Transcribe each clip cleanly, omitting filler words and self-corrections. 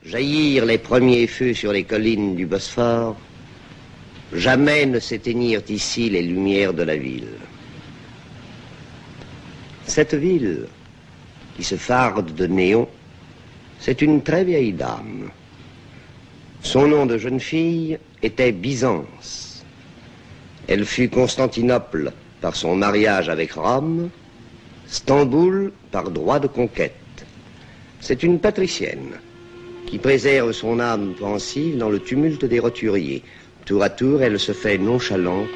jaillirent les premiers feux sur les collines du Bosphore, jamais ne s'éteignirent ici les lumières de la ville. Cette ville, qui se farde de néons, c'est une très vieille dame. Son nom de jeune fille était Byzance. Elle fut Constantinople par son mariage avec Rome, Stamboul par droit de conquête. C'est une patricienne qui préserve son âme pensive dans le tumulte des roturiers. Tour à tour, elle se fait nonchalante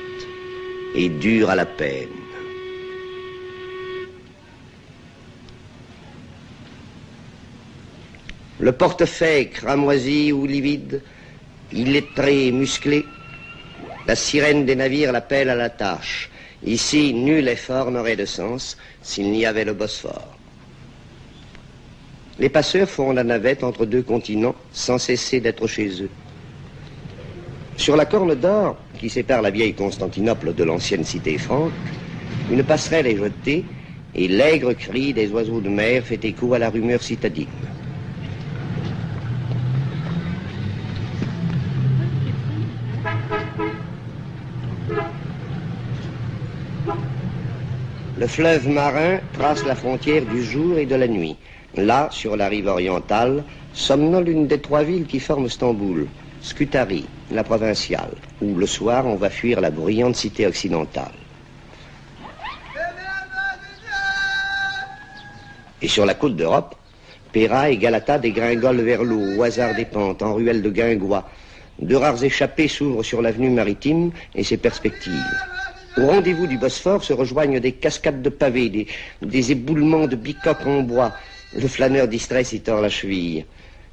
et dure à la peine. Le portefaix cramoisi ou livide, illettré et musclé, la sirène des navires l'appelle à la tâche. Ici, nul effort n'aurait de sens s'il n'y avait le Bosphore. Les passeurs font la navette entre deux continents sans cesser d'être chez eux. Sur la corne d'or qui sépare la vieille Constantinople de l'ancienne cité franque, une passerelle est jetée et l'aigre cri des oiseaux de mer fait écho à la rumeur citadine. Le fleuve marin trace la frontière du jour et de la nuit. Là, sur la rive orientale, somnole une des trois villes qui forment Stamboul, Scutari, la provinciale, où le soir on va fuir la bruyante cité occidentale. Et sur la côte d'Europe, Péra et Galata dégringolent vers l'eau, au hasard des pentes, en ruelles de guingois. De rares échappées s'ouvrent sur l'avenue maritime et ses perspectives. Au rendez-vous du Bosphore se rejoignent des cascades de pavés, des éboulements de bicoques en bois. Le flâneur distrait s'y tord la cheville.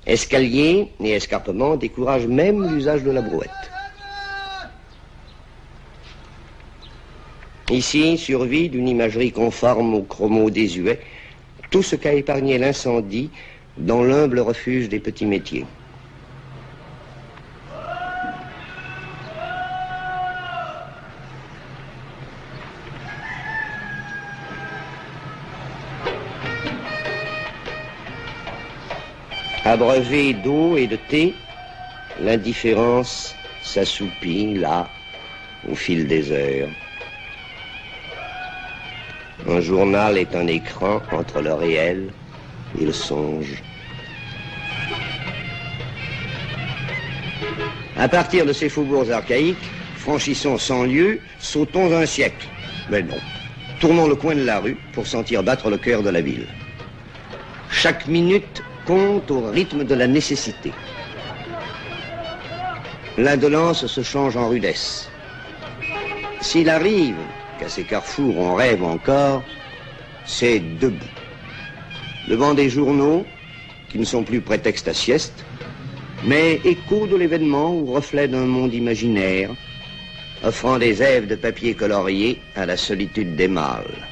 Escaliers et escarpements découragent même l'usage de la brouette. Ici survit d'une imagerie conforme aux chromos désuets tout ce qu'a épargné l'incendie dans l'humble refuge des petits métiers. Abreuvé d'eau et de thé, l'indifférence s'assoupit là, au fil des heures. Un journal est un écran entre le réel et le songe. À partir de ces faubourgs archaïques, franchissons 100 lieues, sautons un siècle. Mais non, tournons le coin de la rue pour sentir battre le cœur de la ville. Chaque minute compte au rythme de la nécessité. L'indolence se change en rudesse. S'il arrive qu'à ces carrefours on rêve encore, c'est debout. Devant des journaux qui ne sont plus prétexte à sieste, mais écho de l'événement ou reflet d'un monde imaginaire, offrant des èves de papier colorié à la solitude des mâles.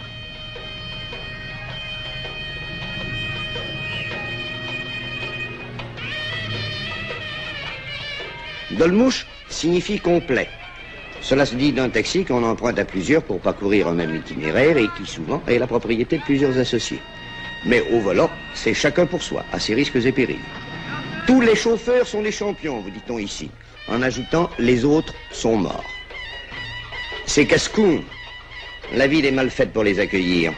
Dolmouche signifie complet. Cela se dit d'un taxi qu'on emprunte à plusieurs pour parcourir un même itinéraire et qui souvent est la propriété de plusieurs associés. Mais au volant, c'est chacun pour soi, à ses risques et périls. Tous les chauffeurs sont des champions, vous dit-on ici, en ajoutant les autres sont morts. C'est casse-cou. La ville est mal faite pour les accueillir.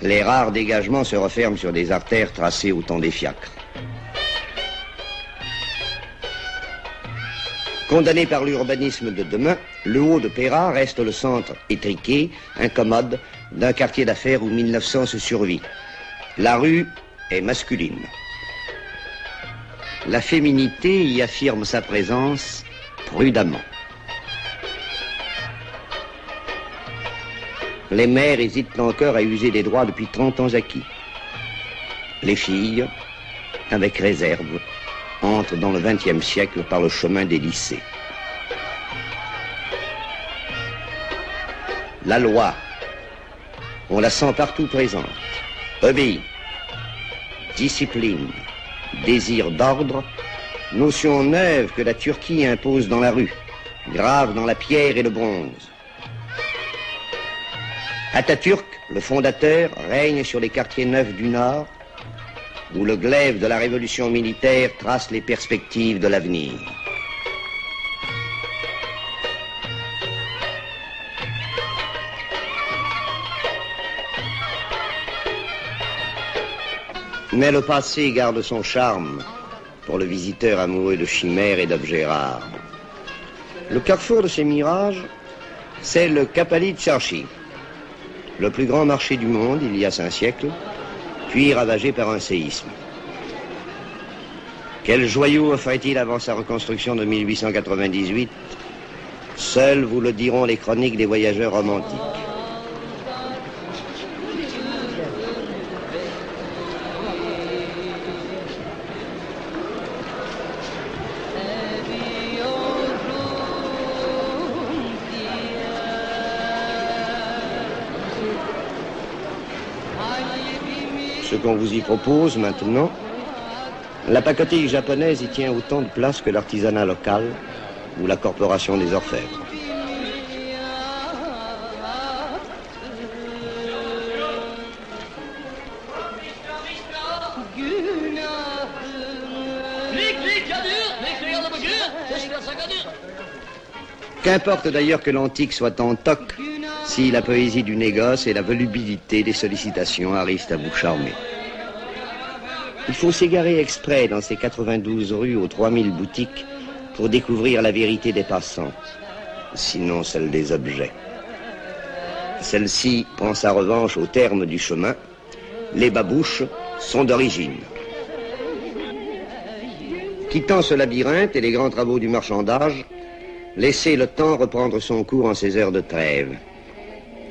Les rares dégagements se referment sur des artères tracées au temps des fiacres. Condamné par l'urbanisme de demain, le haut de Péra reste le centre étriqué, incommode, d'un quartier d'affaires où 1900 se survit. La rue est masculine. La féminité y affirme sa présence prudemment. Les mères hésitent encore à user des droits depuis 30 ans acquis. Les filles, avec réserve, entrent dans le XXe siècle par le chemin des lycées. La loi, on la sent partout présente, obéit, discipline, désir d'ordre, notion neuve que la Turquie impose dans la rue, grave dans la pierre et le bronze. Atatürk, le fondateur, règne sur les quartiers neufs du Nord, où le glaive de la révolution militaire trace les perspectives de l'avenir. Mais le passé garde son charme pour le visiteur amoureux de chimères et d'objets rares. Le carrefour de ces mirages, c'est le Kapali Çarşı, le plus grand marché du monde il y a 5 siècles, puis ravagé par un séisme. Quel joyau offrait-il avant sa reconstruction de 1898? Seuls vous le diront les chroniques des voyageurs romantiques. Ce qu'on vous y propose maintenant, la pacotille japonaise y tient autant de place que l'artisanat local ou la corporation des orfèvres. Qu'importe d'ailleurs que l'antique soit en toc, si la poésie du négoce et la volubilité des sollicitations arrivent à vous charmer. Il faut s'égarer exprès dans ces 92 rues aux 3000 boutiques pour découvrir la vérité des passants, sinon celle des objets. Celle-ci prend sa revanche au terme du chemin. Les babouches sont d'origine. Quittant ce labyrinthe et les grands travaux du marchandage, laissez le temps reprendre son cours en ces heures de trêve.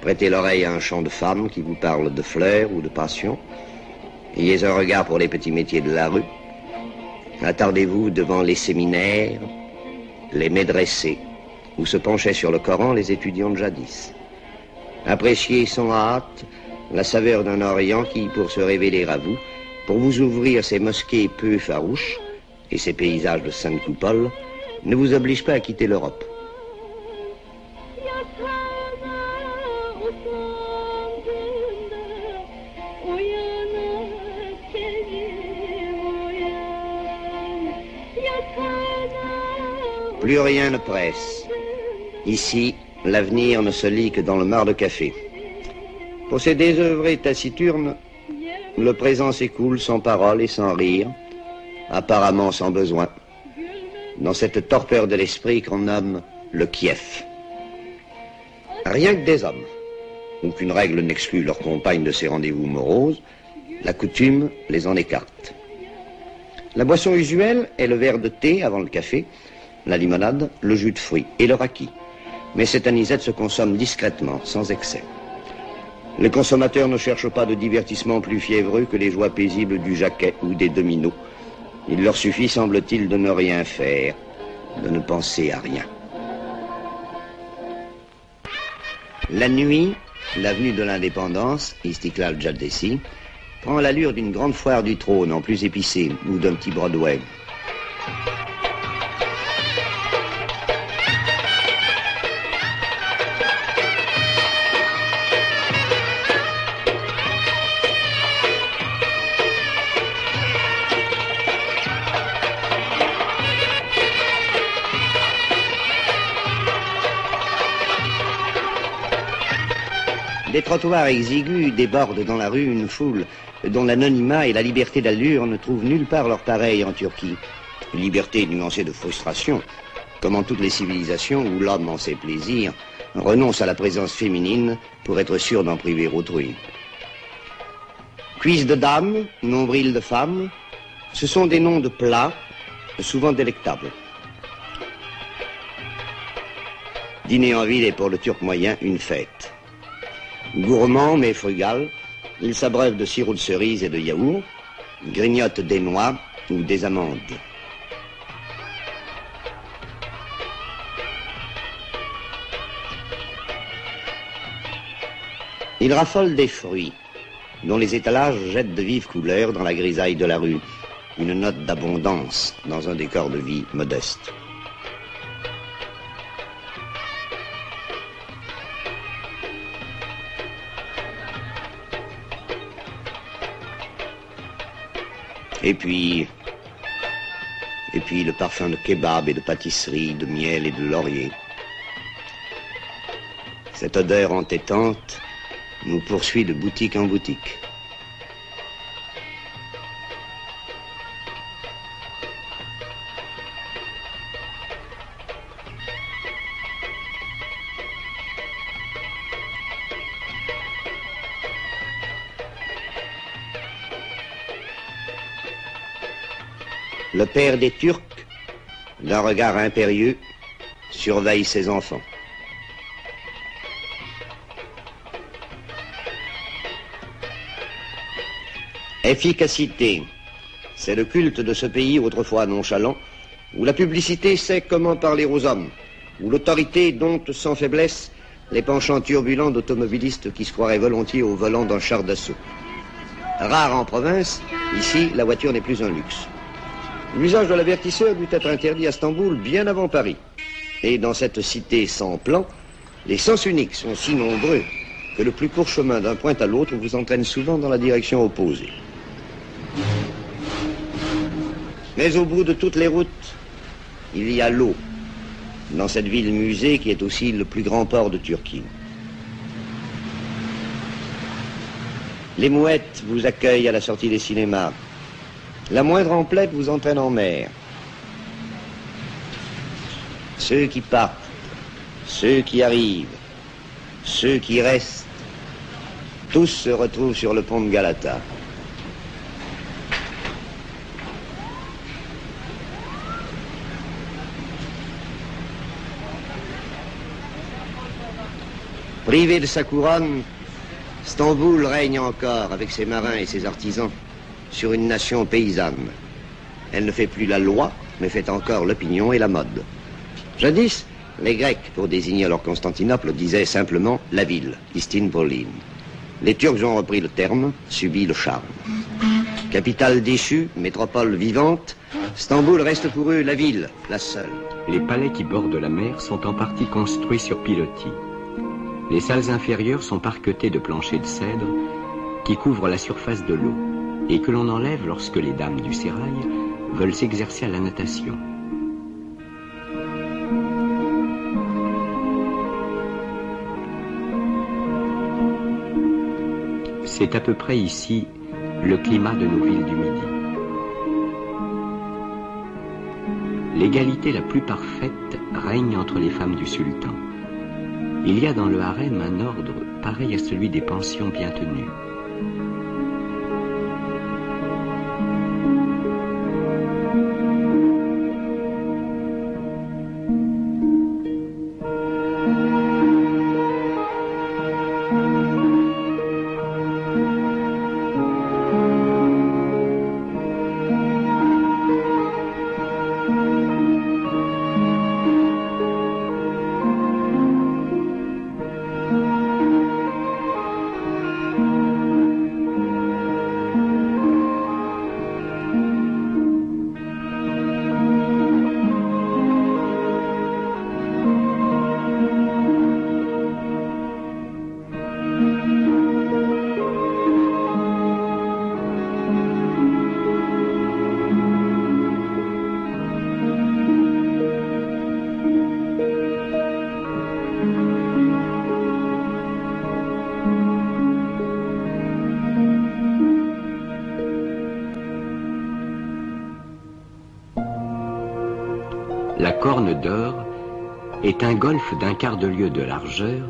Prêtez l'oreille à un chant de femme qui vous parle de fleurs ou de passion. Ayez un regard pour les petits métiers de la rue. Attardez-vous devant les séminaires, les médressés, où se penchaient sur le Coran les étudiants de jadis. Appréciez sans hâte la saveur d'un Orient qui, pour se révéler à vous, pour vous ouvrir ces mosquées peu farouches et ces paysages de sainte coupole, ne vous oblige pas à quitter l'Europe. Plus rien ne presse. Ici, l'avenir ne se lit que dans le mar de café. Pour ces désœuvrés taciturnes, le présent s'écoule sans parole et sans rire, apparemment sans besoin, dans cette torpeur de l'esprit qu'on nomme le Kiev. Rien que des hommes. Aucune règle n'exclut leurs compagnes de ces rendez-vous moroses. La coutume les en écarte. La boisson usuelle est le verre de thé avant le café, la limonade, le jus de fruits et le raki. Mais cette anisette se consomme discrètement, sans excès. Les consommateurs ne cherchent pas de divertissement plus fiévreux que les joies paisibles du jaquet ou des dominos. Il leur suffit, semble-t-il, de ne rien faire, de ne penser à rien. La nuit, l'avenue de l'Indépendance, Istiklal Caddesi, prend l'allure d'une grande foire du trône en plus épicée ou d'un petit Broadway. Des trottoirs exigus débordent dans la rue une foule dont l'anonymat et la liberté d'allure ne trouvent nulle part leur pareil en Turquie. Une liberté nuancée de frustration, comme en toutes les civilisations où l'homme, en ses plaisirs, renonce à la présence féminine pour être sûr d'en priver autrui. Cuisses de dames, nombril de femmes, ce sont des noms de plats, souvent délectables. Dîner en ville est pour le Turc moyen une fête. Gourmand mais frugal, il s'abreuve de sirop de cerise et de yaourt, grignote des noix ou des amandes. Il raffole des fruits, dont les étalages jettent de vives couleurs dans la grisaille de la rue, une note d'abondance dans un décor de vie modeste. Et puis le parfum de kebab et de pâtisserie, de miel et de laurier. Cette odeur entêtante nous poursuit de boutique en boutique. Le père des Turcs, d'un regard impérieux, surveille ses enfants. Efficacité, c'est le culte de ce pays autrefois nonchalant, où la publicité sait comment parler aux hommes, où l'autorité dompte sans faiblesse les penchants turbulents d'automobilistes qui se croiraient volontiers au volant d'un char d'assaut. Rare en province, ici, la voiture n'est plus un luxe. L'usage de l'avertisseur dut être interdit à Istanbul bien avant Paris. Et dans cette cité sans plan, les sens uniques sont si nombreux que le plus court chemin d'un point à l'autre vous entraîne souvent dans la direction opposée. Mais au bout de toutes les routes, il y a l'eau, dans cette ville-musée qui est aussi le plus grand port de Turquie. Les mouettes vous accueillent à la sortie des cinémas. La moindre emplette vous entraîne en mer. Ceux qui partent, ceux qui arrivent, ceux qui restent, tous se retrouvent sur le pont de Galata. Privé de sa couronne, Istanbul règne encore, avec ses marins et ses artisans, sur une nation paysanne. Elle ne fait plus la loi, mais fait encore l'opinion et la mode. Jadis, les Grecs, pour désigner leur Constantinople, disaient simplement la ville, Istinbolin. Les Turcs ont repris le terme, subi le charme. Capitale déchue, métropole vivante, Istanbul reste pour eux la ville, la seule. Les palais qui bordent la mer sont en partie construits sur pilotis. Les salles inférieures sont parquetées de planchers de cèdre qui couvrent la surface de l'eau et que l'on enlève lorsque les dames du sérail veulent s'exercer à la natation. C'est à peu près ici le climat de nos villes du Midi. L'égalité la plus parfaite règne entre les femmes du sultan. Il y a dans le harem un ordre pareil à celui des pensions bien tenues. La Corne d'Or est un golfe d'un quart de lieue de largeur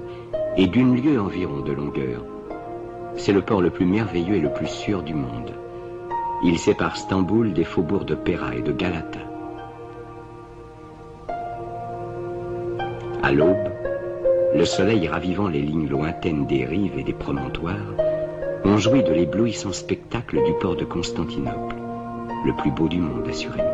et d'une lieue environ de longueur. C'est le port le plus merveilleux et le plus sûr du monde. Il sépare Istanbul des faubourgs de Pera et de Galata. À l'aube, le soleil ravivant les lignes lointaines des rives et des promontoires, on jouit de l'éblouissant spectacle du port de Constantinople, le plus beau du monde assurément.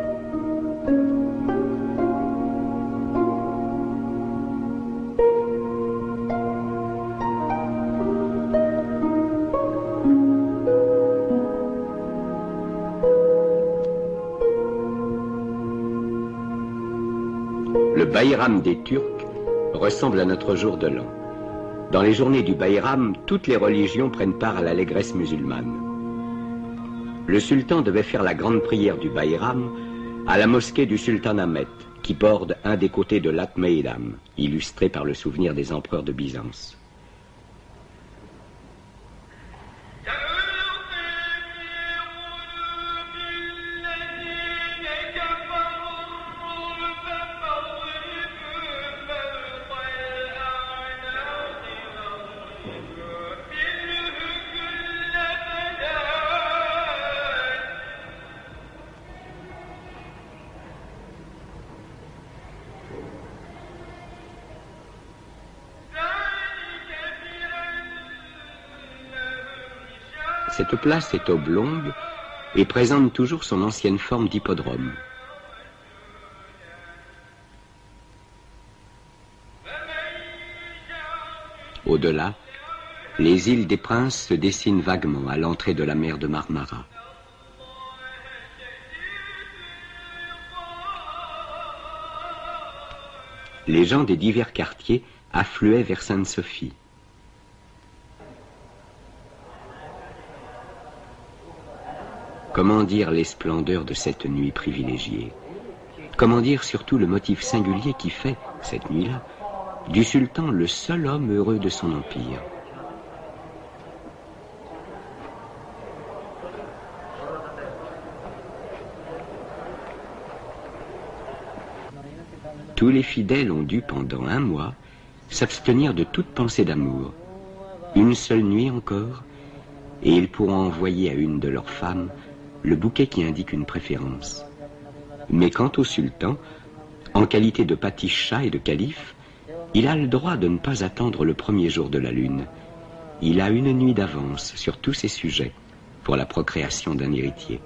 Le Bayram des Turcs ressemble à notre jour de l'an. Dans les journées du Bayram, toutes les religions prennent part à l'allégresse musulmane. le sultan devait faire la grande prière du Bayram à la mosquée du Sultanahmet, qui borde un des côtés de l'At-Meidam, illustré par le souvenir des empereurs de Byzance. Cette place est oblongue et présente toujours son ancienne forme d'hippodrome. Au-delà, les îles des Princes se dessinent vaguement à l'entrée de la mer de Marmara. Les gens des divers quartiers affluaient vers Sainte-Sophie. Comment dire les splendeurs de cette nuit privilégiée? Comment dire surtout le motif singulier qui fait, cette nuit-là, du sultan le seul homme heureux de son empire? Tous les fidèles ont dû, pendant un mois, s'abstenir de toute pensée d'amour. Une seule nuit encore, et ils pourront envoyer à une de leurs femmes le bouquet qui indique une préférence. Mais quant au sultan, en qualité de paticha et de calife, il a le droit de ne pas attendre le premier jour de la lune. Il a une nuit d'avance sur tous ses sujets pour la procréation d'un héritier.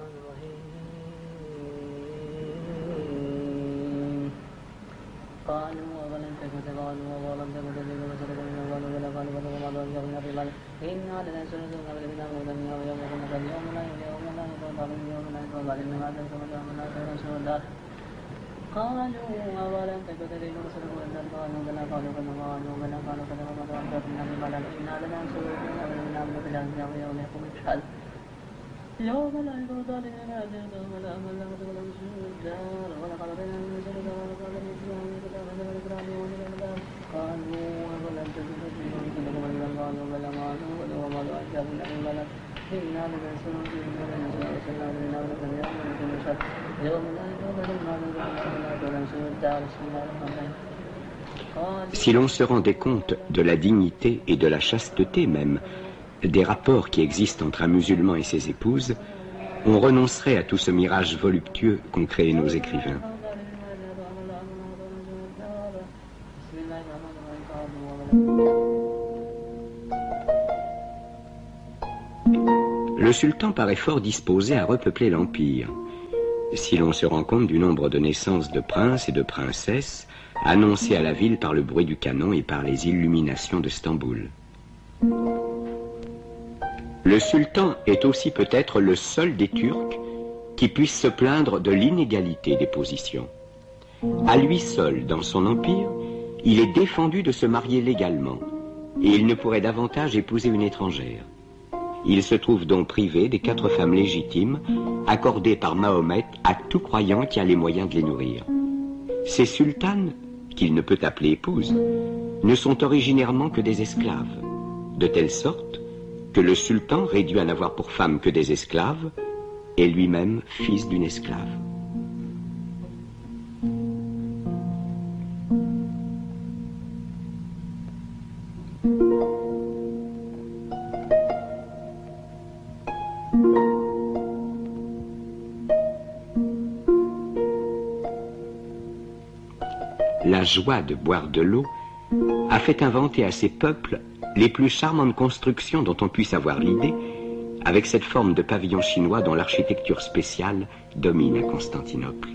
Si l'on se rendait compte de la dignité et de la chasteté même des rapports qui existent entre un musulman et ses épouses, on renoncerait à tout ce mirage voluptueux qu'ont créé nos écrivains. Le sultan paraît fort disposé à repeupler l'empire. Si l'on se rend compte du nombre de naissances de princes et de princesses annoncées à la ville par le bruit du canon et par les illuminations de Stamboul. Le sultan est aussi peut-être le seul des Turcs qui puisse se plaindre de l'inégalité des positions. À lui seul, dans son empire, il est défendu de se marier légalement, et il ne pourrait davantage épouser une étrangère. Il se trouve donc privé des 4 femmes légitimes accordées par Mahomet à tout croyant qui a les moyens de les nourrir. Ces sultanes, qu'il ne peut appeler épouses, ne sont originairement que des esclaves, de telle sorte que le sultan, réduit à n'avoir pour femme que des esclaves, est lui-même fils d'une esclave. La joie de boire de l'eau a fait inventer à ces peuples les plus charmantes constructions dont on puisse avoir l'idée, avec cette forme de pavillon chinois dont l'architecture spéciale domine à Constantinople.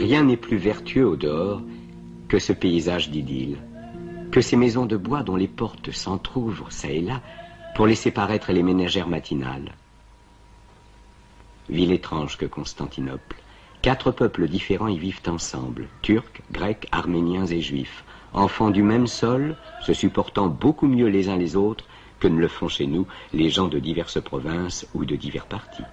Rien n'est plus vertueux au dehors que ce paysage d'idylle, que ces maisons de bois dont les portes s'entr'ouvrent çà et là pour laisser paraître les ménagères matinales. Ville étrange que Constantinople. 4 peuples différents y vivent ensemble, Turcs, Grecs, Arméniens et Juifs, enfants du même sol, se supportant beaucoup mieux les uns les autres que ne le font chez nous les gens de diverses provinces ou de divers partis.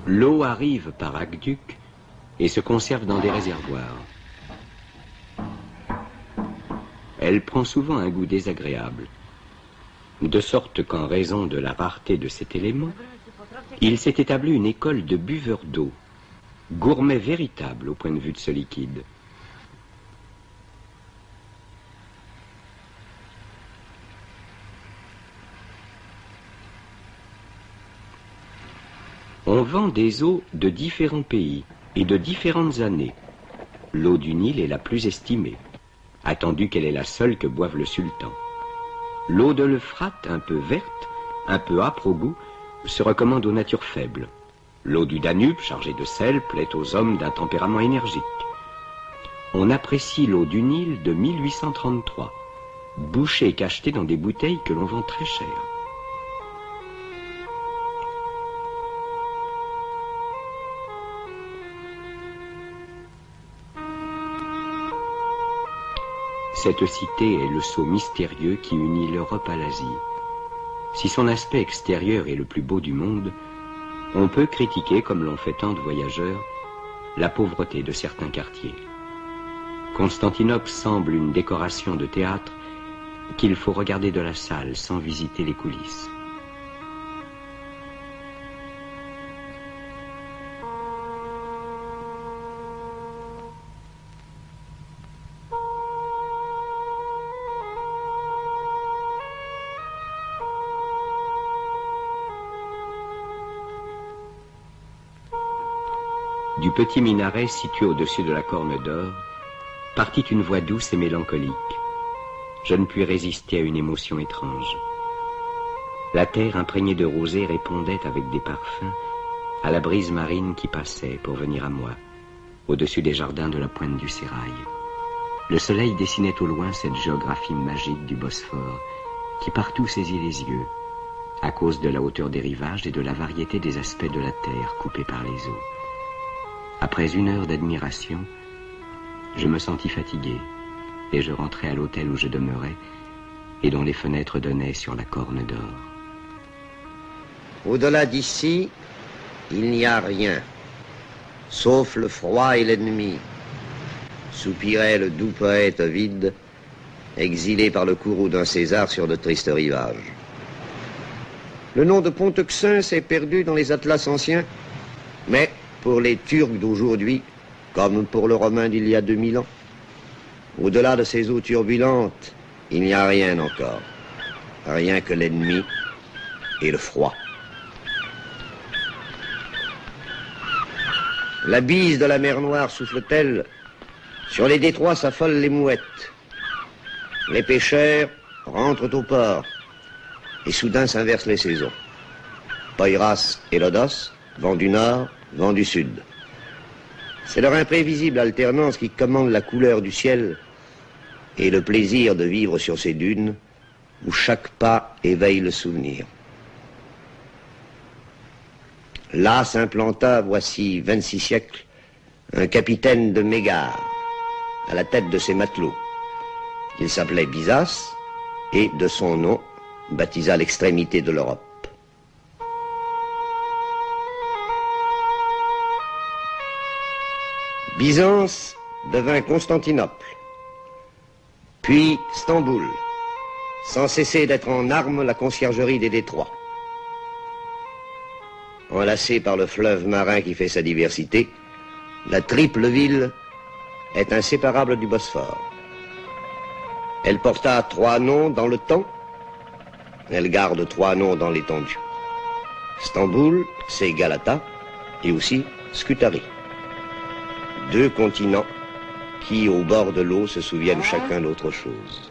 L'eau arrive par aqueduc et se conserve dans des réservoirs. Elle prend souvent un goût désagréable, de sorte qu'en raison de la rareté de cet élément, il s'est établi une école de buveurs d'eau, gourmets véritables au point de vue de ce liquide. On vend des eaux de différents pays et de différentes années. L'eau du Nil est la plus estimée, attendu qu'elle est la seule que boive le sultan. L'eau de l'Euphrate, un peu verte, un peu âpre au goût, se recommande aux natures faibles. L'eau du Danube, chargée de sel, plaît aux hommes d'un tempérament énergique. On apprécie l'eau du Nil de 1833, bouchée et cachetée dans des bouteilles que l'on vend très cher. Cette cité est le sceau mystérieux qui unit l'Europe à l'Asie. Si son aspect extérieur est le plus beau du monde, on peut critiquer, comme l'ont fait tant de voyageurs, la pauvreté de certains quartiers. Constantinople semble une décoration de théâtre qu'il faut regarder de la salle sans visiter les coulisses. Du petit minaret situé au-dessus de la Corne d'Or, partit une voix douce et mélancolique. Je ne puis résister à une émotion étrange. La terre imprégnée de rosée répondait avec des parfums à la brise marine qui passait pour venir à moi, au-dessus des jardins de la pointe du Sérail. Le soleil dessinait au loin cette géographie magique du Bosphore, qui partout saisit les yeux, à cause de la hauteur des rivages et de la variété des aspects de la terre coupée par les eaux. Après 1 heure d'admiration, je me sentis fatigué et je rentrai à l'hôtel où je demeurais et dont les fenêtres donnaient sur la Corne d'Or. Au-delà d'ici, il n'y a rien, sauf le froid et l'ennemi, soupirait le doux poète Ovide, exilé par le courroux d'un César sur de tristes rivages. Le nom de Ponteuxin s'est perdu dans les atlas anciens, mais pour les Turcs d'aujourd'hui, comme pour le Romain d'il y a 2000 ans, au-delà de ces eaux turbulentes, il n'y a rien encore. Rien que l'ennemi et le froid. La bise de la mer Noire souffle-t-elle? Sur les détroits s'affolent les mouettes. Les pêcheurs rentrent au port. Et soudain s'inversent les saisons. Poiras et Lodos, vent du nord, vent du sud. C'est leur imprévisible alternance qui commande la couleur du ciel et le plaisir de vivre sur ces dunes où chaque pas éveille le souvenir. Là s'implanta, voici 26 siècles, un capitaine de Mégare, à la tête de ses matelots. Il s'appelait Byzas et, de son nom, baptisa l'extrémité de l'Europe. Byzance devint Constantinople, puis Stamboul, sans cesser d'être en armes la conciergerie des détroits. Enlacée par le fleuve marin qui fait sa diversité, la triple ville est inséparable du Bosphore. Elle porta 3 noms dans le temps, elle garde 3 noms dans l'étendue. Stamboul, c'est Galata et aussi Scutari. 2 continents qui, au bord de l'eau, se souviennent chacun d'autre chose.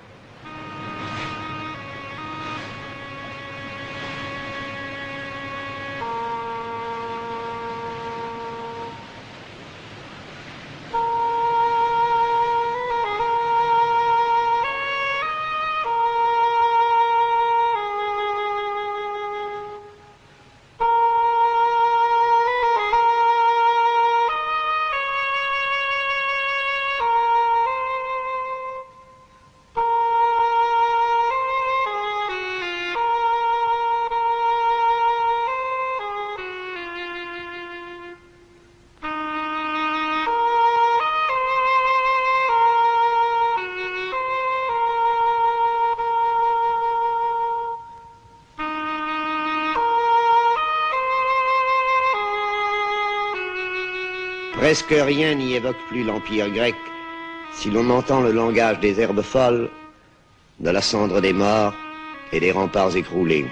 Presque rien n'y évoque plus l'Empire grec, si l'on entend le langage des herbes folles, de la cendre des morts et des remparts écroulés.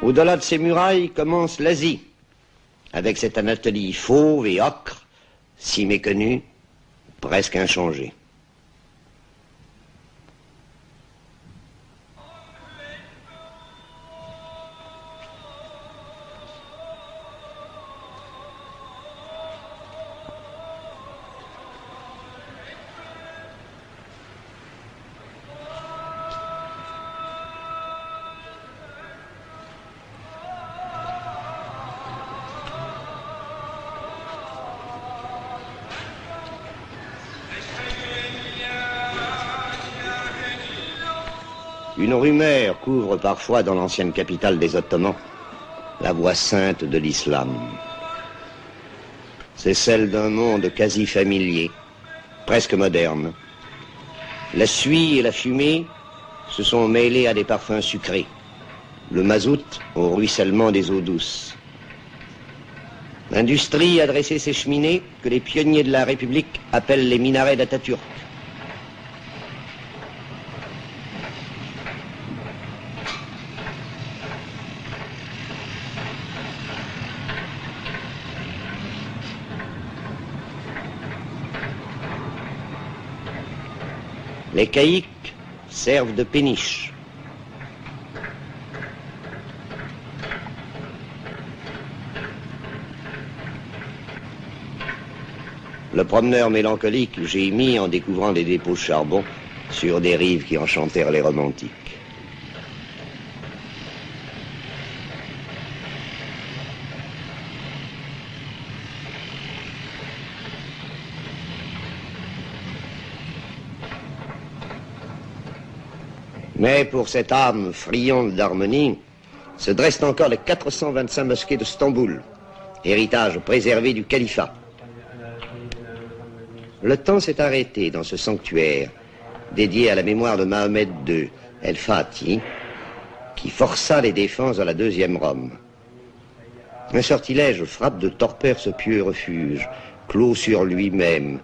Au-delà de ces murailles commence l'Asie, avec cette Anatolie fauve et ocre, si méconnue, presque inchangée. Une rumeur couvre parfois dans l'ancienne capitale des Ottomans la voix sainte de l'islam. C'est celle d'un monde quasi familier, presque moderne. La suie et la fumée se sont mêlées à des parfums sucrés, le mazout au ruissellement des eaux douces. L'industrie a dressé ses cheminées que les pionniers de la République appellent les minarets d'Atatürk. Les caïques servent de péniche. Le promeneur mélancolique gémit en découvrant des dépôts de charbon sur des rives qui enchantèrent les romantiques. Mais pour cette âme friande d'harmonie, se dressent encore les 425 mosquées de Stamboul, héritage préservé du califat. Le temps s'est arrêté dans ce sanctuaire, dédié à la mémoire de Mahomet II, El Fatih, qui força les défenses de la deuxième Rome. Un sortilège frappe de torpeur ce pieux refuge, clos sur lui-même,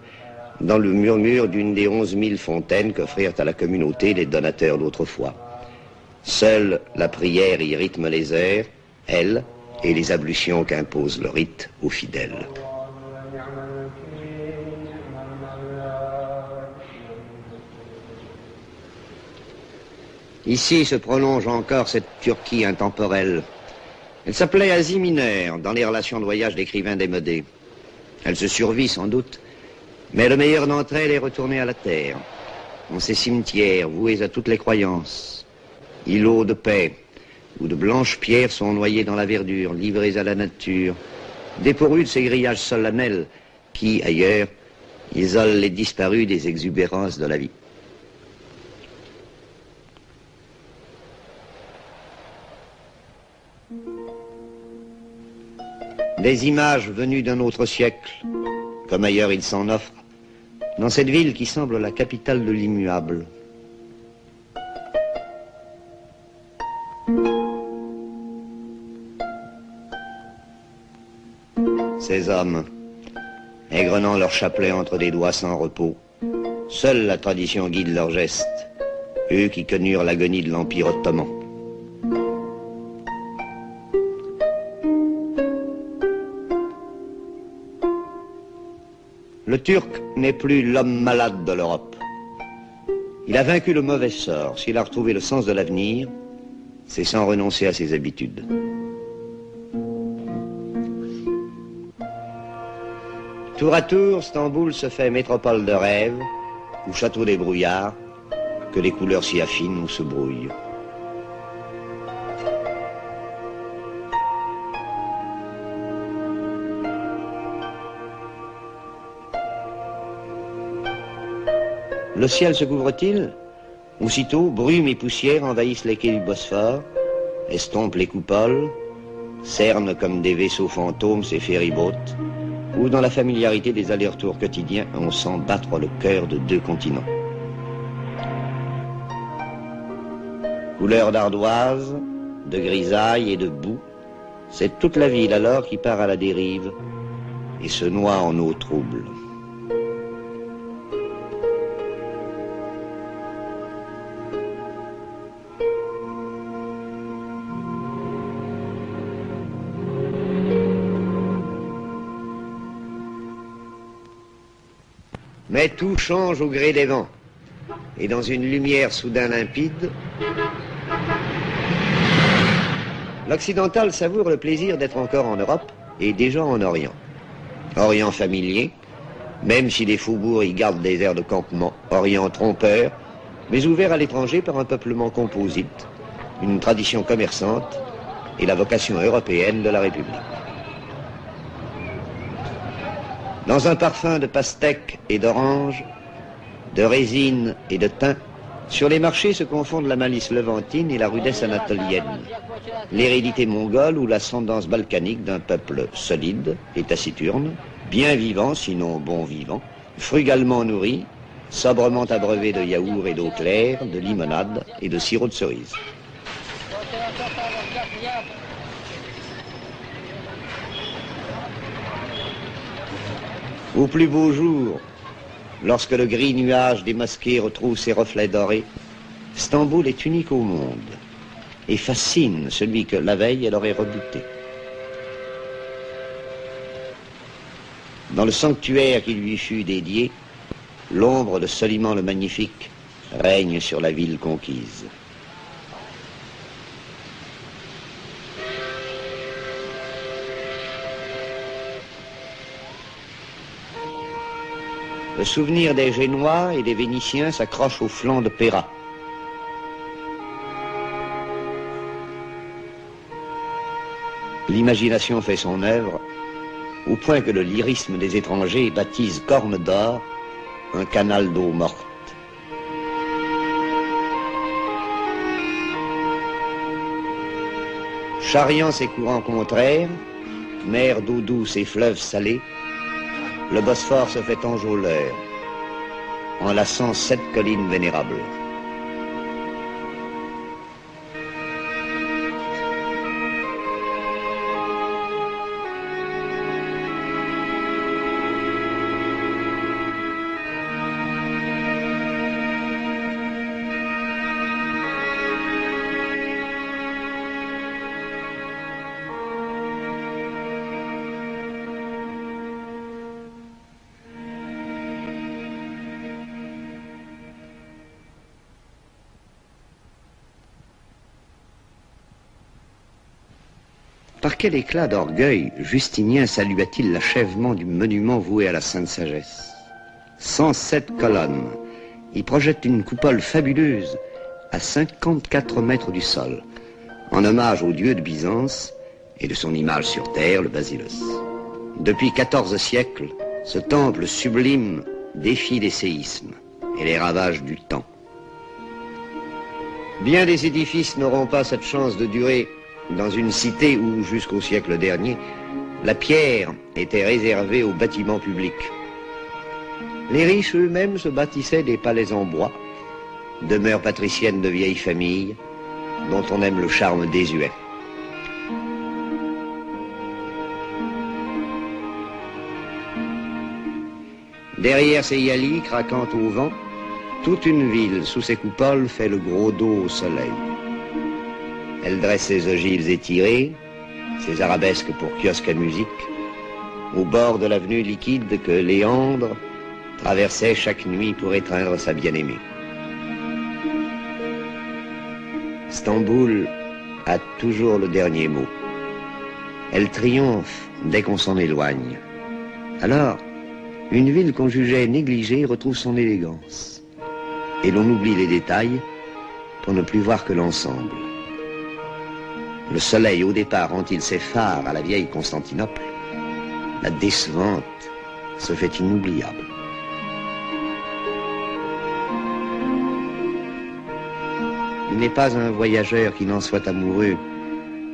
dans le murmure d'une des 11 000 fontaines qu'offrirent à la communauté les donateurs d'autrefois. Seule la prière y rythme les airs, elle, et les ablutions qu'impose le rite aux fidèles. Ici se prolonge encore cette Turquie intemporelle. Elle s'appelait Asie mineure dans les relations de voyage d'écrivains démodés. Elle se survit sans doute, mais le meilleur d'entre elles est retourné à la terre, dans ces cimetières voués à toutes les croyances, îlots de paix, où de blanches pierres sont noyées dans la verdure, livrées à la nature, dépourvues de ces grillages solennels qui, ailleurs, isole les disparus des exubérances de la vie. Des images venues d'un autre siècle, comme ailleurs il s'en offre, dans cette ville qui semble la capitale de l'immuable. Ces hommes, égrenant leur chapelet entre des doigts sans repos, seule la tradition guide leurs gestes, eux qui connurent l'agonie de l'Empire ottoman. Le Turc n'est plus l'homme malade de l'Europe. Il a vaincu le mauvais sort. S'il a retrouvé le sens de l'avenir, c'est sans renoncer à ses habitudes. Tour à tour, Stamboul se fait métropole de rêve, ou château des brouillards, que les couleurs s'y affinent ou se brouillent. Le ciel se couvre-t-il? Aussitôt, brume et poussière envahissent les quais du Bosphore, estompent les coupoles, cernent comme des vaisseaux fantômes ces ferry-boats, où dans la familiarité des allers-retours quotidiens, on sent battre le cœur de deux continents. Couleur d'ardoise, de grisaille et de boue, c'est toute la ville alors qui part à la dérive et se noie en eau trouble. Mais tout change au gré des vents. Et dans une lumière soudain limpide, l'occidental savoure le plaisir d'être encore en Europe et déjà en Orient. Orient familier, même si les faubourgs y gardent des airs de campement. Orient trompeur, mais ouvert à l'étranger par un peuplement composite, une tradition commerçante et la vocation européenne de la République. Dans un parfum de pastèque et d'orange, de résine et de thym, sur les marchés se confondent la malice levantine et la rudesse anatolienne, l'hérédité mongole ou l'ascendance balkanique d'un peuple solide et taciturne, bien vivant, sinon bon vivant, frugalement nourri, sobrement abreuvé de yaourt et d'eau claire, de limonade et de sirop de cerise. Au plus beau jour, lorsque le gris nuage démasqué retrouve ses reflets dorés, Stamboul est unique au monde et fascine celui que la veille elle aurait rebuté. Dans le sanctuaire qui lui fut dédié, l'ombre de Soliman le Magnifique règne sur la ville conquise. Le souvenir des Génois et des Vénitiens s'accroche au flanc de Péra. L'imagination fait son œuvre, au point que le lyrisme des étrangers baptise Corne d'Or un canal d'eau morte. Charriant ses courants contraires, mer d'eau douce et fleuves salés, le Bosphore se fait enjôleur, enlaçant 7 collines vénérables. Par quel éclat d'orgueil Justinien salua-t-il l'achèvement du monument voué à la Sainte Sagesse? 107 colonnes. Il projette une coupole fabuleuse à 54 mètres du sol, en hommage au dieu de Byzance et de son image sur terre, le Basileus. Depuis 14 siècles, Ce temple sublime défie les séismes et les ravages du temps. Bien des édifices n'auront pas cette chance de durer dans une cité où, jusqu'au siècle dernier, la pierre était réservée aux bâtiments publics. Les riches eux-mêmes se bâtissaient des palais en bois, demeures patriciennes de vieilles familles, dont on aime le charme désuet. Derrière ces yalis craquant au vent, toute une ville sous ses coupoles fait le gros dos au soleil. Elle dresse ses ogives étirées, ses arabesques pour kiosques à musique, au bord de l'avenue liquide que Léandre traversait chaque nuit pour étreindre sa bien-aimée. Stamboul a toujours le dernier mot. Elle triomphe dès qu'on s'en éloigne. Alors, une ville qu'on jugeait négligée retrouve son élégance. Et l'on oublie les détails pour ne plus voir que l'ensemble. Le soleil, au départ, rend-il ses phares à la vieille Constantinople. La décevante se fait inoubliable. Il n'est pas un voyageur qui n'en soit amoureux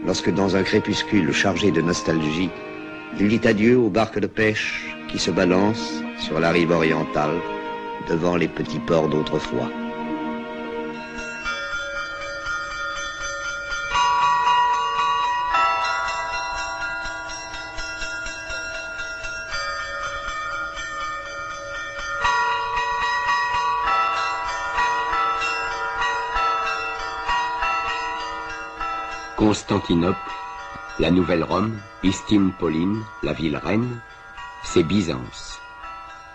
lorsque, dans un crépuscule chargé de nostalgie, il dit adieu aux barques de pêche qui se balancent sur la rive orientale devant les petits ports d'autrefois. Constantinople, la nouvelle Rome, Istine Pauline, la ville reine, c'est Byzance,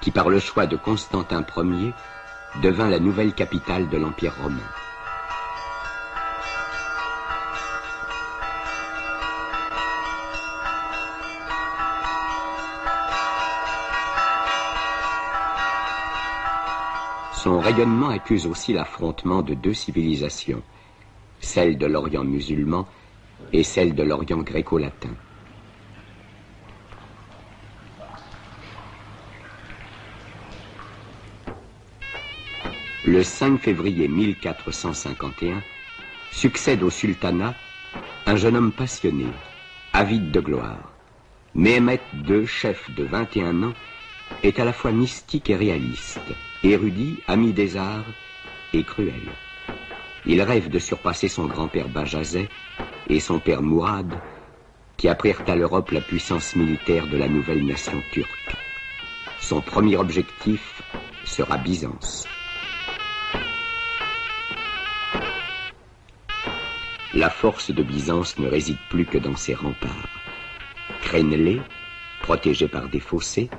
qui par le choix de Constantin Ier devint la nouvelle capitale de l'Empire romain. Son rayonnement accuse aussi l'affrontement de deux civilisations, celle de l'Orient musulman et celle de l'Orient gréco-latin. Le 5 février 1451, succède au sultanat un jeune homme passionné, avide de gloire. Méhémet II, chef de 21 ans, est à la fois mystique et réaliste, érudit, ami des arts et cruel. Il rêve de surpasser son grand-père Bajazet et son père Mourad, qui apprirent à l'Europe la puissance militaire de la nouvelle nation turque. Son premier objectif sera Byzance. La force de Byzance ne réside plus que dans ses remparts. Crénelés, protégés par des fossés,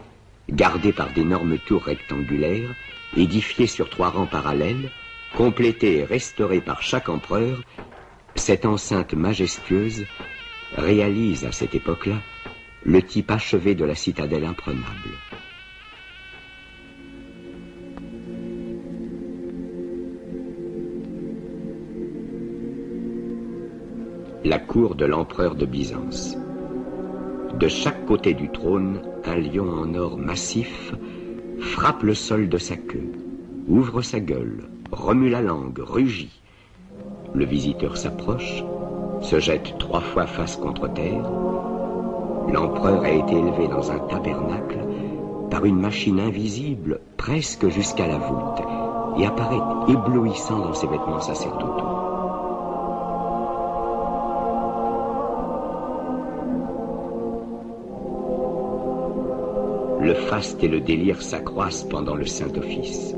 gardés par d'énormes tours rectangulaires, édifiés sur 3 rangs parallèles, complétée et restaurée par chaque empereur, cette enceinte majestueuse réalise à cette époque-là le type achevé de la citadelle imprenable. La cour de l'empereur de Byzance. De chaque côté du trône, un lion en or massif frappe le sol de sa queue, ouvre sa gueule, remue la langue, rugit. Le visiteur s'approche, se jette 3 fois face contre terre. L'empereur a été élevé dans un tabernacle par une machine invisible presque jusqu'à la voûte et apparaît éblouissant dans ses vêtements sacerdotaux. Le faste et le délire s'accroissent pendant le Saint-Office.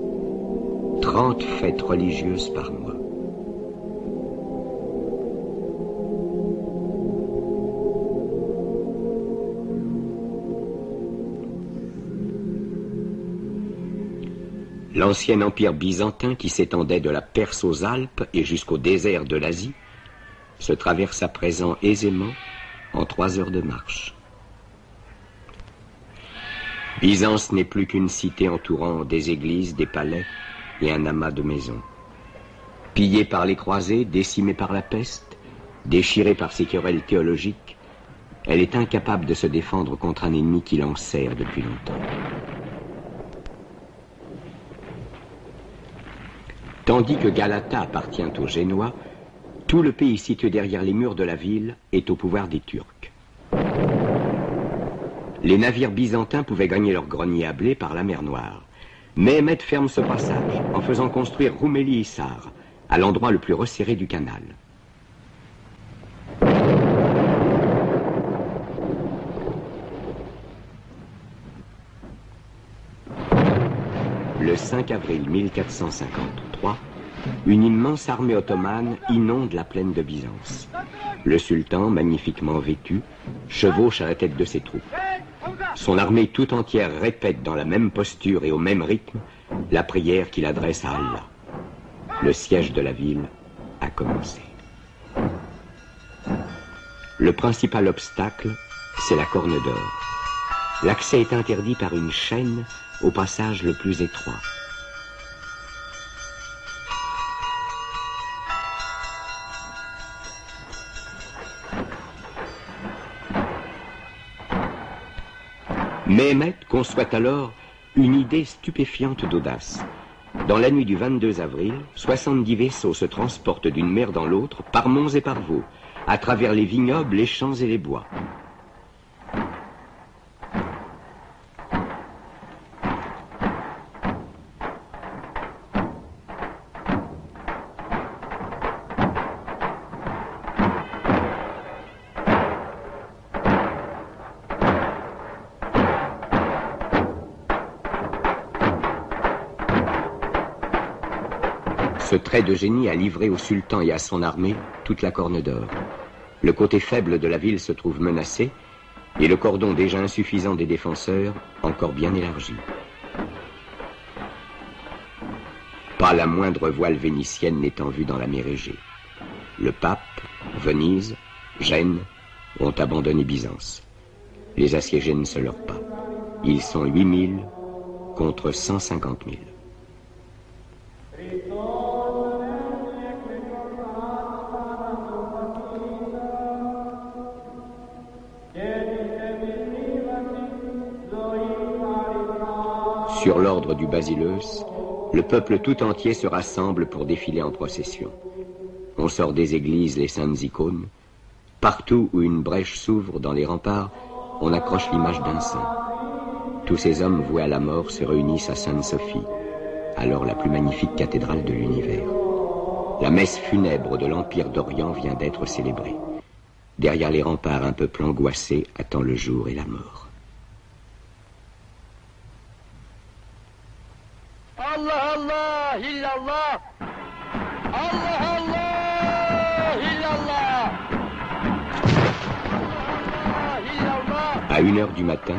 30 fêtes religieuses par mois. L'ancien empire byzantin, qui s'étendait de la Perse aux Alpes et jusqu'au désert de l'Asie, se traverse à présent aisément en 3 heures de marche. Byzance n'est plus qu'une cité entourant des églises, des palais et un amas de maisons. Pillée par les croisés, décimée par la peste, déchirée par ces querelles théologiques, Elle est incapable de se défendre contre un ennemi qui l'enserre depuis longtemps. Tandis que Galata appartient aux Génois, tout le pays situé derrière les murs de la ville est au pouvoir des Turcs. Les navires byzantins pouvaient gagner leur grenier à blé par la mer Noire. Mehmed ferme ce passage en faisant construire Rumeli-Hisar, à l'endroit le plus resserré du canal. Le 5 avril 1453, une immense armée ottomane inonde la plaine de Byzance. Le sultan, magnifiquement vêtu, chevauche à la tête de ses troupes. Son armée tout entière répète dans la même posture et au même rythme la prière qu'il adresse à Allah. Le siège de la ville a commencé. Le principal obstacle, c'est la Corne d'Or. L'accès est interdit par une chaîne au passage le plus étroit. Mehmed conçoit alors une idée stupéfiante d'audace. Dans la nuit du 22 avril, 70 vaisseaux se transportent d'une mer dans l'autre, par monts et par vaux, à travers les vignobles, les champs et les bois. Ce trait de génie a livré au sultan et à son armée toute la Corne d'Or. Le côté faible de la ville se trouve menacé et le cordon déjà insuffisant des défenseurs encore bien élargi. Pas la moindre voile vénitienne n'est en vue dans la mer Égée. Le pape, Venise, Gênes ont abandonné Byzance. Les assiégés ne se leurrent pas. Ils sont 8000 contre 150 000. Sur l'ordre du Basileus, le peuple tout entier se rassemble pour défiler en procession. On sort des églises les saintes icônes. Partout où une brèche s'ouvre dans les remparts, on accroche l'image d'un saint. Tous ces hommes voués à la mort se réunissent à Sainte-Sophie, alors la plus magnifique cathédrale de l'univers. La messe funèbre de l'Empire d'Orient vient d'être célébrée. Derrière les remparts, un peuple angoissé attend le jour et la mort. Allah Allah illallah, Allah Allah illallah, Allah illallah. À 1h du matin,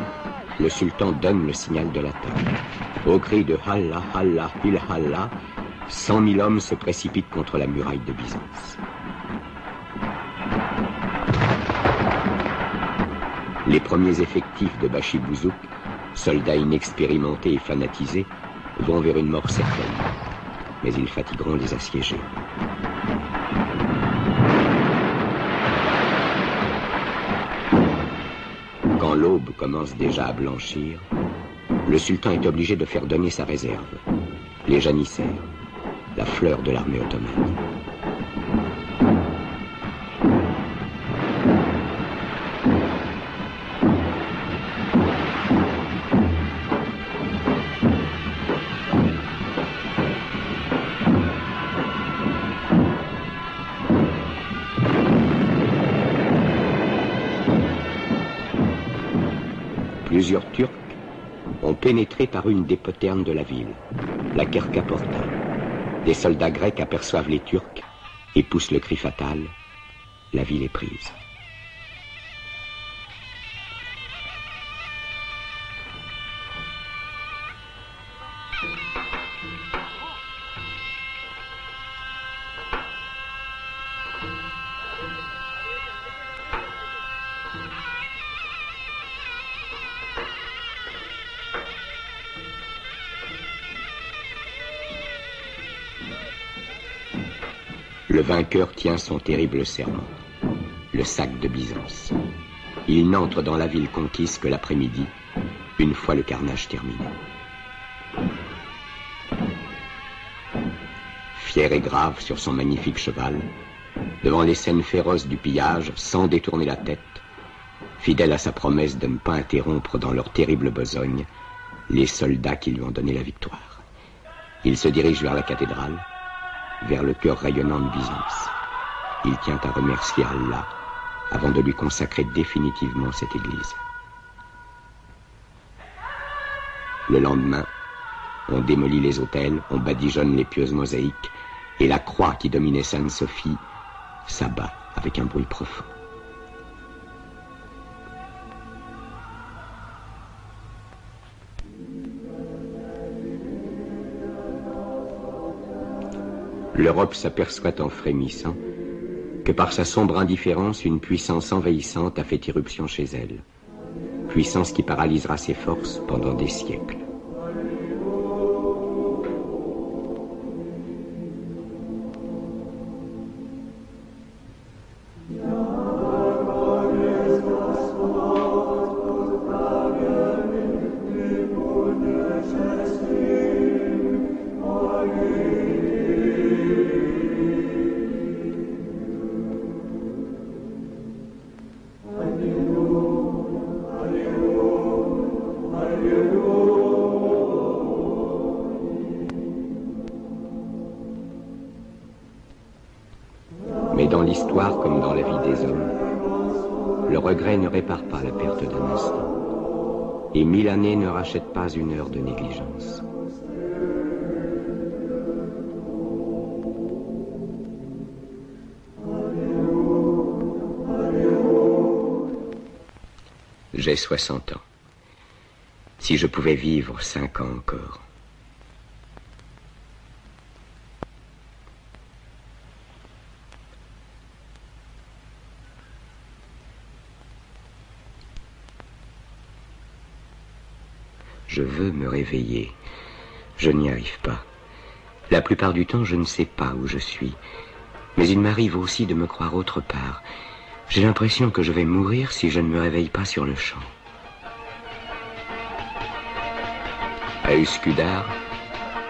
le sultan donne le signal de l'attaque. Au cri de Allah Allah illallah, 100 000 hommes se précipitent contre la muraille de Byzance. Les premiers effectifs de Bashi Bouzouk, soldats inexpérimentés et fanatisés, vont vers une mort certaine, mais ils fatigueront les assiégés. Quand l'aube commence déjà à blanchir, le sultan est obligé de faire donner sa réserve, les janissaires, la fleur de l'armée ottomane. Plusieurs Turcs ont pénétré par une des poternes de la ville, la Kerka Porta. Des soldats grecs aperçoivent les Turcs et poussent le cri fatal, la ville est prise. Le vainqueur tient son terrible serment, le sac de Byzance. Il n'entre dans la ville conquise que l'après-midi, une fois le carnage terminé. Fier et grave sur son magnifique cheval, devant les scènes féroces du pillage, sans détourner la tête, fidèle à sa promesse de ne pas interrompre dans leur terrible besogne les soldats qui lui ont donné la victoire. Il se dirige vers la cathédrale, vers le cœur rayonnant de Byzance. Il tient à remercier Allah avant de lui consacrer définitivement cette église. Le lendemain, on démolit les autels, on badigeonne les pieuses mosaïques, et la croix qui dominait Sainte-Sophie s'abat avec un bruit profond. L'Europe s'aperçoit en frémissant que par sa sombre indifférence, une puissance envahissante a fait irruption chez elle. Puissance qui paralysera ses forces pendant des siècles. Mais dans l'histoire comme dans la vie des hommes, le regret ne répare pas la perte d'un instant. Et 1000 années ne rachètent pas une heure de négligence. J'ai 60 ans. Si je pouvais vivre 5 ans encore. Je veux me réveiller. Je n'y arrive pas. La plupart du temps, je ne sais pas où je suis. Mais il m'arrive aussi de me croire autre part. J'ai l'impression que je vais mourir si je ne me réveille pas sur le champ. À Uskudar,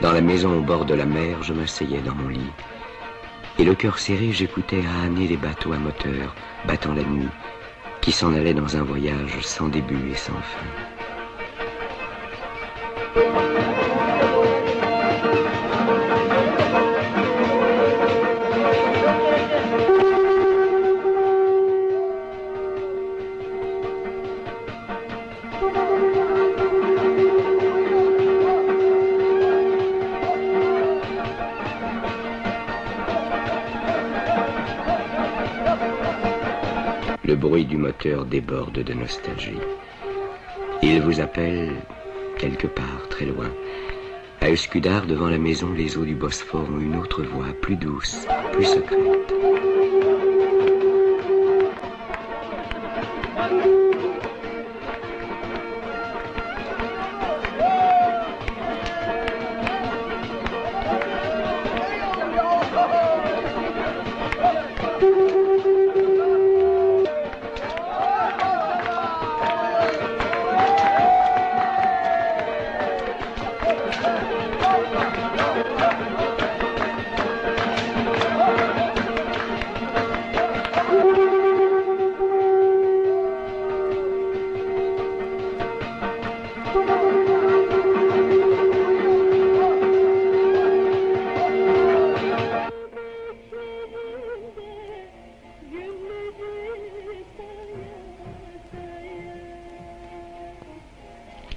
dans la maison au bord de la mer, je m'asseyais dans mon lit. Et le cœur serré, j'écoutais âner les bateaux à moteur, battant la nuit, qui s'en allaient dans un voyage sans début et sans fin. Le bruit du moteur déborde de nostalgie. Il vous appelle quelque part, très loin. À Uskudar, devant la maison, les eaux du Bosphore ont une autre voix, plus douce, plus secrète.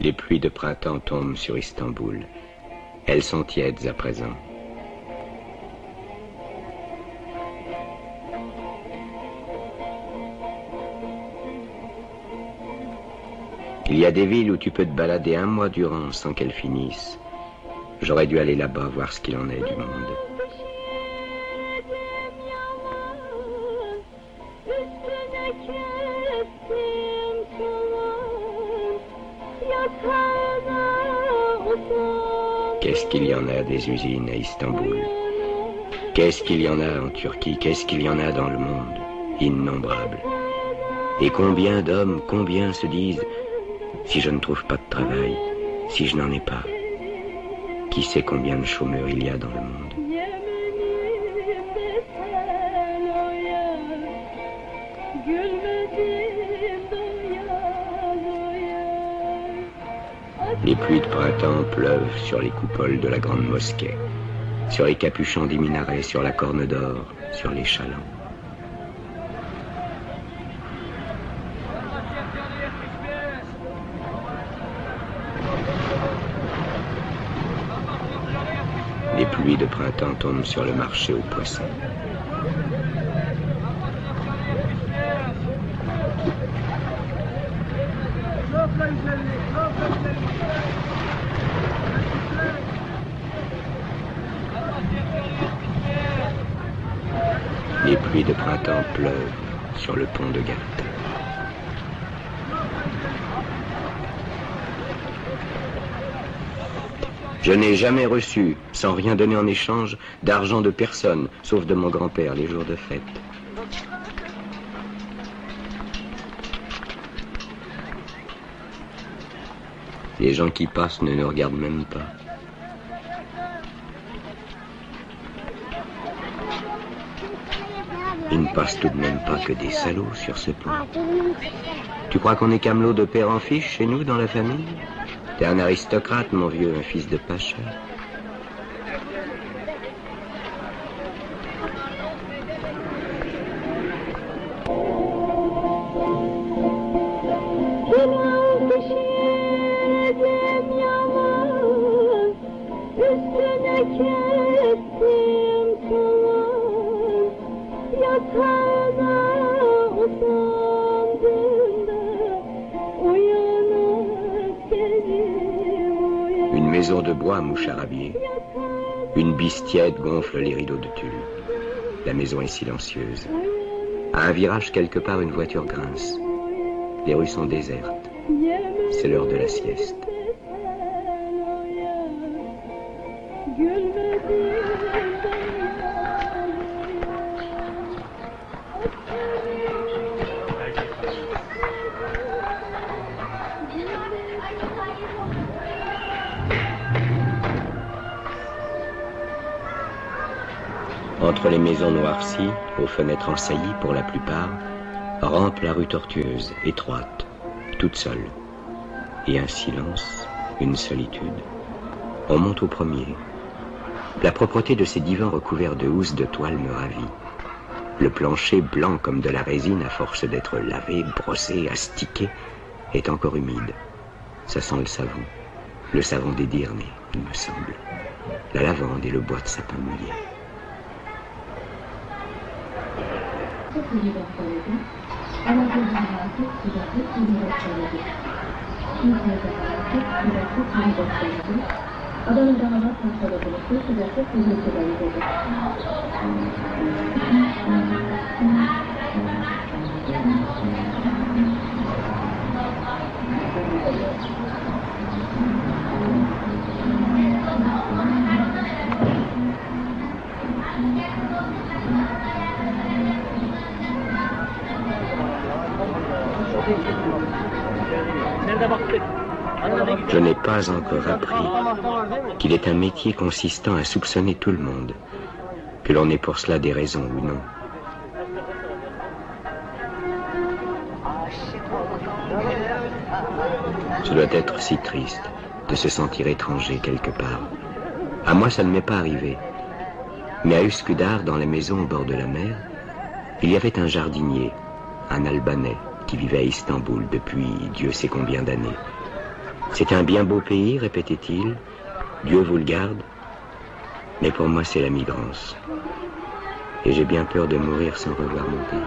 Les pluies de printemps tombent sur Istanbul. Elles sont tièdes à présent. Il y a des villes où tu peux te balader un mois durant sans qu'elles finissent. J'aurais dû aller là-bas voir ce qu'il en est du monde. Qu'est-ce qu'il y en a des usines à Istanbul? Qu'est-ce qu'il y en a en Turquie? Qu'est-ce qu'il y en a dans le monde? Innombrables. Et combien d'hommes, combien se disent, si je ne trouve pas de travail, si je n'en ai pas, qui sait combien de chômeurs il y a dans le monde. Les pluies de printemps pleuvent sur les coupoles de la grande mosquée, sur les capuchons des minarets, sur la corne d'or, sur les chalands. Les pluies de printemps tombent sur le marché aux poissons. Les pluies de printemps pleuvent sur le pont de Galata. Je n'ai jamais reçu, sans rien donner en échange, d'argent de personne, sauf de mon grand-père les jours de fête. Les gens qui passent ne nous regardent même pas. Il ne passe tout de même pas que des salauds sur ce pont. Tu crois qu'on est camelot de père en fiche chez nous, dans la famille? T'es un aristocrate, mon vieux, un fils de pacha. Une maison de bois, moucharabier. Une bistiette gonfle les rideaux de tulle. La maison est silencieuse. À un virage quelque part, une voiture grince. Les rues sont désertes. C'est l'heure de la sieste. Entre les maisons noircies, aux fenêtres ensaillies pour la plupart, rampe la rue tortueuse, étroite, toute seule. Et un silence, une solitude. On monte au premier. La propreté de ces divans recouverts de housses de toile me ravit. Le plancher, blanc comme de la résine à force d'être lavé, brossé, astiqué, est encore humide. Ça sent le savon des Dyrnées, il me semble. La lavande et le bois de sapin mouillé. Je n'ai pas encore appris qu'il est un métier consistant à soupçonner tout le monde, que l'on ait pour cela des raisons ou non. Ce doit être si triste de se sentir étranger quelque part. À moi, ça ne m'est pas arrivé. Mais à Üsküdar, dans la maison au bord de la mer, il y avait un jardinier, un Albanais, qui vivait à Istanbul depuis Dieu sait combien d'années. C'est un bien beau pays, répétait-il. Dieu vous le garde. Mais pour moi, c'est la migrance. Et j'ai bien peur de mourir sans revoir mon pays.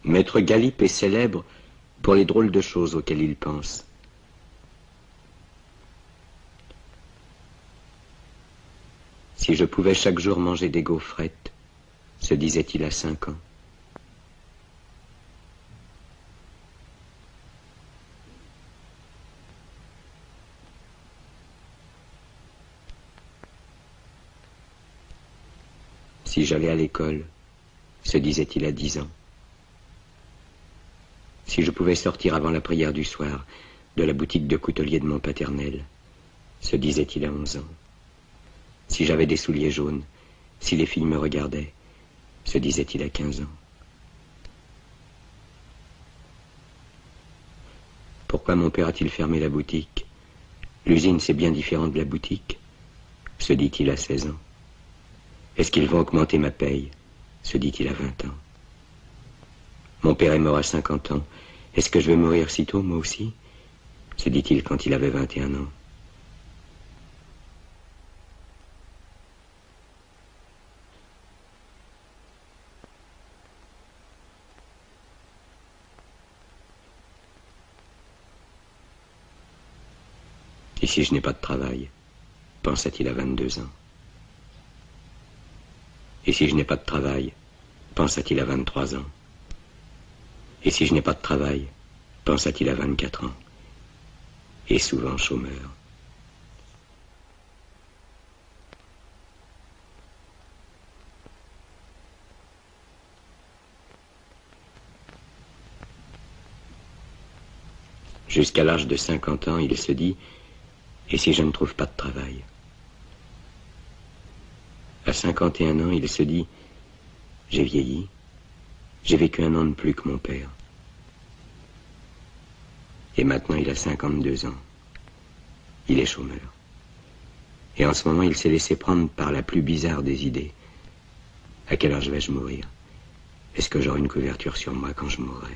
Maître Galip est célèbre pour les drôles de choses auxquelles il pense. Si je pouvais chaque jour manger des gaufrettes, se disait-il à 5 ans. Si j'allais à l'école, se disait-il à 10 ans. Si je pouvais sortir avant la prière du soir de la boutique de coutelier de mon paternel, se disait-il à 11 ans. Si j'avais des souliers jaunes, si les filles me regardaient, se disait-il à 15 ans. Pourquoi mon père a-t-il fermé la boutique? L'usine, c'est bien différent de la boutique, se dit-il à 16 ans. Est-ce qu'ils vont augmenter ma paye? Se dit-il à 20 ans. Mon père est mort à 50 ans. Est-ce que je vais mourir si tôt, moi aussi? Se dit-il quand il avait 21 ans. Et si je n'ai pas de travail, pensa-t-il à 22 ans. Et si je n'ai pas de travail, pensa-t-il à 23 ans. Et si je n'ai pas de travail, pensa-t-il à 24 ans. Et souvent chômeur. Jusqu'à l'âge de 50 ans, il se dit, et si je ne trouve pas de travail? À 51 ans, il se dit, j'ai vieilli, j'ai vécu 1 an de plus que mon père. Et maintenant, il a 52 ans. Il est chômeur. Et en ce moment, il s'est laissé prendre par la plus bizarre des idées. À quelle heure vais-je mourir? Est-ce que j'aurai une couverture sur moi quand je mourrai?